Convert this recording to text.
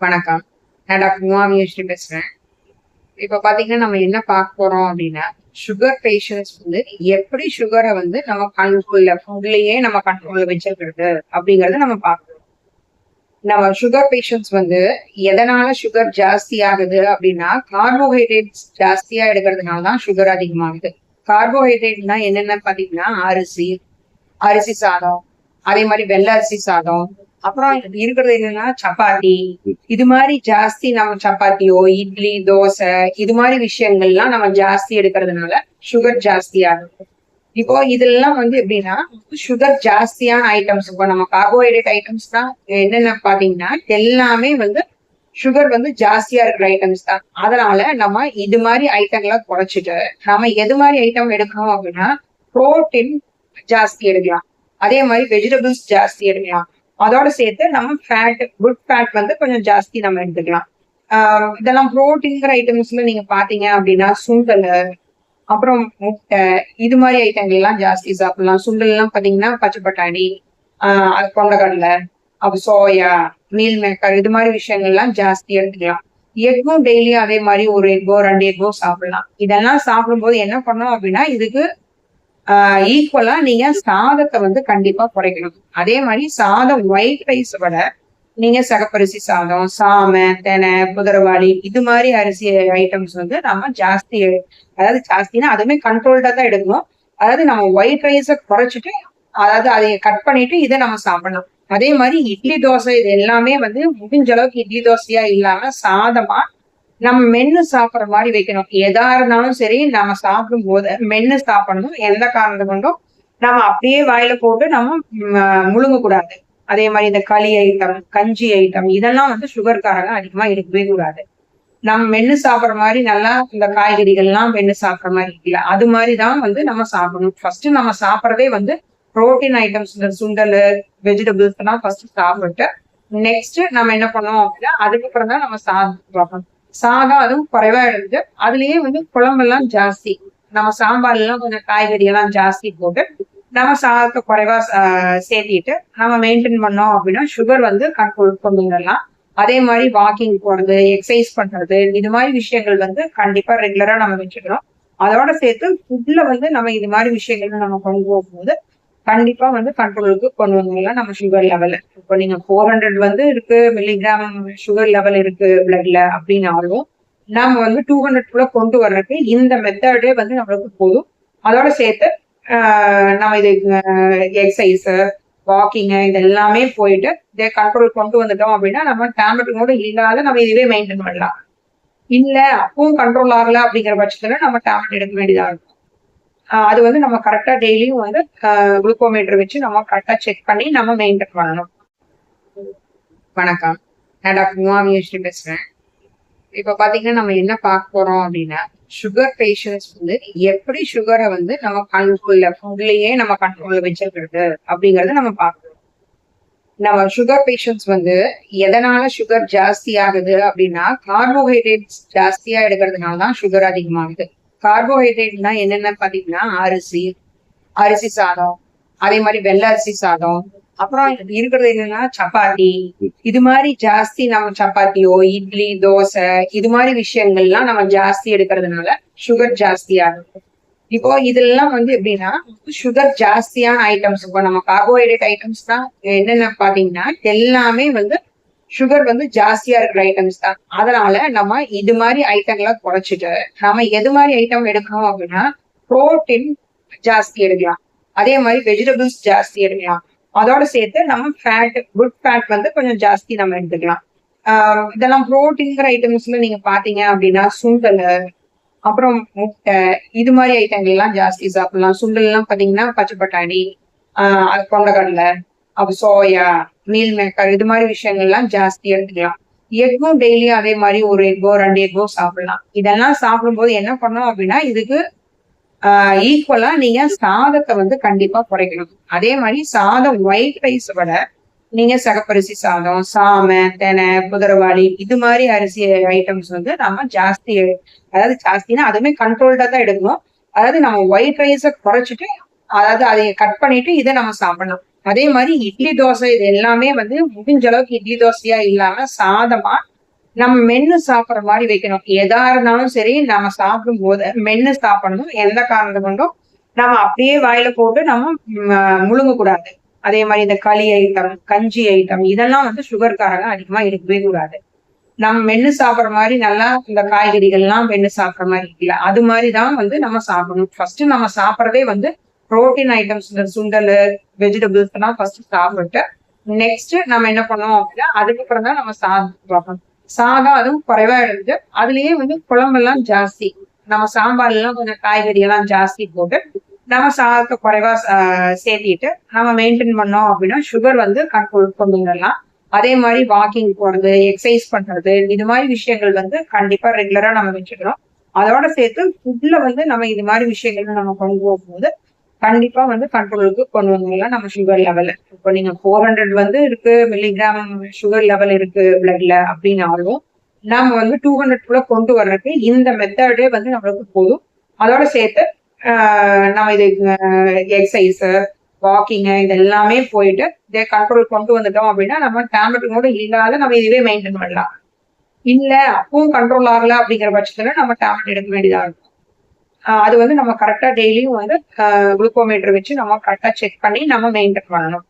வணக்கம். நான் டாக்டர் உமாவியஸ்ரீ பேசுறேன். இப்ப பாத்தீங்கன்னா நம்ம என்ன பார்க்க போறோம் அப்படின்னா, சுகர் பேஷண்ட்ஸ் வந்து எப்படி சுகரை வந்து நம்ம கண்ட்ரோல்ல ஃபுட்லயே நம்ம கண்ட்ரோல்ல வச்சிருக்கிறது அப்படிங்கறத நம்ம பார்க்கணும். நம்ம சுகர் பேஷண்ட்ஸ் வந்து எதனால சுகர் ஜாஸ்தி ஆகுது அப்படின்னா, கார்போஹைட்ரேட்ஸ் ஜாஸ்தியா எடுக்கிறதுனால தான் சுகர் அதிகமாகுது. கார்போஹைட்ரேட்னா என்னென்ன பாத்தீங்கன்னா, அரிசி, அரிசி சாதம், அதே மாதிரி வெள்ளை அரிசி சாதம், அப்புறம் இருக்கிறது என்னன்னா சப்பாத்தி. இது மாதிரி ஜாஸ்தி நம்ம சப்பாத்தியோ, இட்லி, தோசை இது மாதிரி விஷயங்கள்லாம் நம்ம ஜாஸ்தி எடுக்கிறதுனால சுகர் ஜாஸ்தி ஆகும். இப்போ இதெல்லாம் வந்து எப்படின்னா சுகர் ஜாஸ்தியான ஐட்டம்ஸ். இப்போ நம்ம கார்போஹைட்ரேட் ஐட்டம்ஸ் தான் என்னென்ன பாத்தீங்கன்னா எல்லாமே வந்து சுகர் வந்து ஜாஸ்தியா இருக்கிற ஐட்டம்ஸ் தான். அதனால நம்ம இது மாதிரி ஐட்டங்களை குறைச்சிட்டு நம்ம எது மாதிரி ஐட்டம் எடுக்கணும் அப்படின்னா, புரோட்டீன் ஜாஸ்தி எடுக்கலாம், அதே மாதிரி வெஜிடபிள்ஸ் ஜாஸ்தி எடுக்கலாம். அதோட சேர்த்து நம்ம குட் ஃபேட் வந்து கொஞ்சம் ஜாஸ்தி நம்ம எடுத்துக்கலாம். இதெல்லாம் புரோட்டீன்கிற ஐட்டம்ஸ்ல நீங்க பாத்தீங்க அப்படின்னா சுண்டல், அப்புறம் முட்டை, இது மாதிரி ஐட்டங்கள் எல்லாம் ஜாஸ்தி சாப்பிடலாம். சுண்டல் எல்லாம் பாத்தீங்கன்னா பச்சை பட்டாணி, கொண்டக்கடலை, அப்புறம் சோயா, மீல் மேக்கர், இது மாதிரி விஷயங்கள் எல்லாம் ஜாஸ்தி எடுத்துக்கலாம். எக்கும் டெய்லியும் அதே மாதிரி ஒரு எக்கோ 2 எக்கோ சாப்பிடலாம். இதெல்லாம் சாப்பிடும்போது என்ன பண்ணணும் அப்படின்னா, இதுக்கு ஈக்குவலா நீங்க சாதத்தை வந்து கண்டிப்பா குறைக்கணும். அதே மாதிரி சாதம் ஒயிட் ரைஸ் விட நீங்க சகப்பரிசி சாதம், சாமை, தெனை, குதிரைவாளி இது மாதிரி அரிசி ஐட்டம்ஸ் வந்து நம்ம ஜாஸ்தி, அதாவது ஜாஸ்தினா அதுவுமே கண்ட்ரோல்டா தான் எடுக்கணும். அதாவது நம்ம ஒயிட் ரைஸை குறைச்சிட்டு, அதாவது அதை கட் பண்ணிட்டு இதை நம்ம சாப்பிடலாம். அதே மாதிரி இட்லி தோசை இது எல்லாமே வந்து முடிஞ்ச அளவுக்கு இட்லி தோசையா இல்லாம சாதமா நம்ம மென்னு சாப்பிடுற மாதிரி வைக்கணும். எதா இருந்தாலும் சரி நம்ம சாப்பிடும் போது மென்னு சாப்பிடணும். எந்த காரணத்தை கொண்டும் நம்ம அப்படியே வாயில போட்டு நம்ம முழுங்க கூடாது. அதே மாதிரி இந்த களி ஐட்டம், கஞ்சி ஐட்டம் இதெல்லாம் வந்து சுகர்காரங்க அதிகமா எடுக்கவே கூடாது. நம்ம மென்னு சாப்பிடுற மாதிரி நல்லா இந்த காய்கறிகள்லாம் மென்னு சாப்பிடுற மாதிரி இல்ல, அது மாதிரிதான் வந்து நம்ம சாப்பிடணும். ஃபர்ஸ்ட் நம்ம சாப்பிடறதே வந்து புரோட்டீன் ஐட்டம்ஸ், இந்த சுண்டல், வெஜிடபிள்ஸ் எல்லாம் ஃபர்ஸ்ட் சாப்பிட்டு நெக்ஸ்ட் நம்ம என்ன பண்ணோம் அப்படின்னா அதுக்கப்புறம் தான் நம்ம சாப்பிடணும். சாதம் அதுவும் குறைவா எடுத்து அதுலயே வந்து குழம்பெல்லாம் ஜாஸ்தி, நம்ம சாம்பார் எல்லாம் கொஞ்சம் காய்கறி எல்லாம் ஜாஸ்தி போட்டு நம்ம சாதத்தை குறைவா சேர்த்திட்டு நம்ம மெயின்டைன் பண்ணோம் அப்படின்னா சுகர் வந்து கண்ட்ரோல் கொண்டு வரலாம். அதே மாதிரி வாக்கிங் போறது, எக்ஸசைஸ் பண்றது, இது மாதிரி விஷயங்கள் வந்து கண்டிப்பா ரெகுலரா நம்ம வச்சுக்கிறோம். அதோட சேர்த்து ஃபுட்ல வந்து நம்ம இது மாதிரி விஷயங்கள் நம்ம கொண்டு போகும்போது கண்டிப்பா வந்து கண்ட்ரோலுக்கு கொண்டு வந்துடலாம் நம்ம சுகர் லெவல். இப்போ நீங்க 400 வந்து இருக்கு மில்லிகிராம் சுகர் லெவல் இருக்கு பிளட்ல அப்படின்னாலும் நாம வந்து 200 கொண்டு வர்றதுக்கு இந்த மெத்தடே வந்து நம்மளுக்கு போதும். அதோட சேர்த்து நம்ம இது எக்ஸசைஸ், வாக்கிங் இது எல்லாமே போயிட்டு இதை கண்ட்ரோல் கொண்டு வந்துட்டோம் அப்படின்னா நம்ம டேப்லெட் கூட இல்லாத நம்ம இதுவே மெயின்டைன் பண்ணலாம். இல்ல அப்பவும் கண்ட்ரோல் ஆகல அப்படிங்கிற பட்சத்துல நம்ம டேப்லெட் எடுக்க வேண்டியதா இருக்கும். அது வந்து நம்ம கரெக்டா டெய்லியும் வந்து குளுக்கோமீட்டர் வச்சு நம்ம கரெக்டா செக் பண்ணி நம்ம மெயின்டைன் பண்ணணும். வணக்கம். நான் டாக்டர் உமாவியஸ்ரீ பேசுறேன். இப்ப பாத்தீங்கன்னா நம்ம என்ன பார்க்க போறோம் அப்படின்னா, சுகர் பேஷண்ட்ஸ் வந்து எப்படி சுகரை வந்து நம்ம கண்ட்ரோல்ல ஃபுட்லயே நம்ம கண்ட்ரோல்ல வச்சிருக்கிறது அப்படிங்கறத நம்ம பார்க்கணும். நம்ம சுகர் பேஷண்ட்ஸ் வந்து எதனால சுகர் ஜாஸ்தி ஆகுது அப்படின்னா, கார்போஹைட்ரேட்ஸ் ஜாஸ்தியா எடுக்கிறதுனால தான் சுகர் அதிகமாகுது. கார்போஹைட்ரேட்னா என்னென்ன பாத்தீங்கன்னா அரிசி, அரிசி சாதம், அதே மாதிரி வெள்ளை அரிசி சாதம், அப்புறம் இருக்கிறது என்னன்னா சப்பாத்தி. இது மாதிரி ஜாஸ்தி நம்ம சப்பாத்தியோ, இட்லி, தோசை இது மாதிரி விஷயங்கள்லாம் நம்ம ஜாஸ்தி எடுக்கிறதுனால சுகர் ஜாஸ்தி ஆகும். இப்போ இதெல்லாம் வந்து எப்படின்னா சுகர் ஜாஸ்தியான ஐட்டம்ஸ். இப்போ நம்ம கார்போஹைட்ரேட் ஐட்டம்ஸ் தான் என்னென்ன பாத்தீங்கன்னா எல்லாமே வந்து சுகர் வந்து ஜாஸ்தியா இருக்கிற ஐட்டம்ஸ் தான். அதனால நம்ம இது மாதிரி ஐட்டங்களை குறைச்சிட்டு நம்ம எது மாதிரி ஐட்டம் எடுக்கணும் அப்படின்னா, புரோட்டீன் ஜாஸ்தி எடுக்கலாம், அதே மாதிரி வெஜிடபிள்ஸ் ஜாஸ்தி எடுக்கலாம். அதோட சேர்த்து நம்ம குட் ஃபேட் வந்து கொஞ்சம் ஜாஸ்தி நம்ம எடுத்துக்கலாம். இதெல்லாம் புரோட்டீன்கிற ஐட்டம்ஸ்ல நீங்க பாத்தீங்க அப்படின்னா சுண்டல், அப்புறம் முட்டை, இது மாதிரி ஐட்டங்கள் எல்லாம் ஜாஸ்தி சாப்பிடலாம். சுண்டல் எல்லாம் பாத்தீங்கன்னா பச்சை பட்டாணி, கொண்டக்கடலை, அப்புறம் சோயா, மீல் மேக்கர், இது மாதிரி விஷயங்கள் எல்லாம் ஜாஸ்தி எடுத்துக்கலாம். எக்கும் டெய்லியும் அதே மாதிரி ஒரு எக்கோ 2 எக்கோ சாப்பிடலாம். இதெல்லாம் சாப்பிடும்போது என்ன பண்ணணும் அப்படின்னா இதுக்கு ஈக்குவலா நீங்க சாதத்தை வந்து கண்டிப்பா குறைக்கணும். அதே மாதிரி சாதம் ஒயிட் ரைஸ் விட நீங்க சகப்பரிசி சாதம், சாமை, தெனை, குதிரைவாளி இது மாதிரி அரிசி ஐட்டம்ஸ் வந்து நம்ம ஜாஸ்தி, அதாவது ஜாஸ்தினா அதுவுமே கண்ட்ரோல்டா தான் எடுக்கணும். அதாவது நம்ம ஒயிட் ரைஸை குறைச்சிட்டு அதாவது அதை கட் பண்ணிட்டு இதை நம்ம சாப்பிடலாம். அதே மாதிரி இட்லி தோசை இது எல்லாமே வந்து முடிஞ்ச அளவுக்கு இட்லி தோசையா இல்லாம சாதமா நம்ம மென்னு சாப்பிடுற மாதிரி வைக்கணும். எதா இருந்தாலும் சரி நம்ம சாப்பிடும் போது மென்னு சாப்பிடணும். எந்த காரணத்தை கொண்டும் நம்ம அப்படியே வாயில போட்டு நம்ம முழுங்க கூடாது. அதே மாதிரி இந்த களி ஐட்டம், கஞ்சி ஐட்டம் இதெல்லாம் வந்து சுகர்காரங்க அதிகமா எடுக்கவே கூடாது. நம்ம மென்னு சாப்பிடுற மாதிரி நல்லா இந்த காய்கறிகள் எல்லாம் மென்னு சாப்பிடுற மாதிரி இருக்குல்ல, அது மாதிரிதான் வந்து நம்ம சாப்பிடணும். ஃபர்ஸ்ட் நம்ம சாப்பிடறதே வந்து புரோட்டீன் ஐட்டம்ஸ், இந்த சுண்டல், வெஜிடபிள்ஸ் எல்லாம் ஃபர்ஸ்ட் சாப்பிட்டு நெக்ஸ்ட் நம்ம என்ன பண்ணோம் அப்படின்னா அதுக்கப்புறம் தான் நம்ம சாப்பிடணும். சாதம் அதுவும் குறைவா இருந்து அதுலயே வந்து குழம்பெல்லாம் ஜாஸ்தி, நம்ம சாம்பார் எல்லாம் கொஞ்சம் காய்கறி எல்லாம் ஜாஸ்தி போட்டு நம்ம சாதத்தை குறைவா சேர்த்திட்டு நம்ம மெயின்டைன் பண்ணோம் அப்படின்னா சுகர் வந்து கண்ட்ரோல் கொண்டு வரலாம். அதே மாதிரி வாக்கிங் போறது, எக்ஸசைஸ் பண்றது, இது மாதிரி விஷயங்கள் வந்து கண்டிப்பா ரெகுலரா நம்ம வச்சுக்கிறோம். அதோட சேர்த்து ஃபுட்ல வந்து நம்ம இது மாதிரி விஷயங்கள் நம்ம கொண்டு போகும்போது கண்டிப்பா வந்து கண்ட்ரோலுக்கு கொண்டு வந்துடலாம் நம்ம சுகர் லெவல். இப்போ நீங்க 400 வந்து இருக்கு மில்லிகிராம் சுகர் லெவல் இருக்கு பிளட்ல அப்படின்னாலும் நம்ம வந்து 200 கொண்டு வர்றதுக்கு இந்த மெத்தடே வந்து நம்மளுக்கு போதும். அதோட சேர்த்து நம்ம இது எக்ஸசைஸ், வாக்கிங் இது எல்லாமே போயிட்டு இதே கண்ட்ரோல் கொண்டு வந்துட்டோம் அப்படின்னா நம்ம டேப்லெட் கூட இல்லாத நம்ம இதுவே மெயின்டைன் பண்ணலாம். இல்ல அப்பவும் கண்ட்ரோல் ஆகல அப்படிங்கிற பட்சத்துல நம்ம டேப்லெட் எடுக்க வேண்டியதா இருக்கும். அது வந்து நம்ம கரெக்டா டெய்லியும் வந்து குளுக்கோமீட்டர் வச்சு நம்ம கரெக்டா செக் பண்ணி நம்ம மெயின்டைன் பண்ணணும்.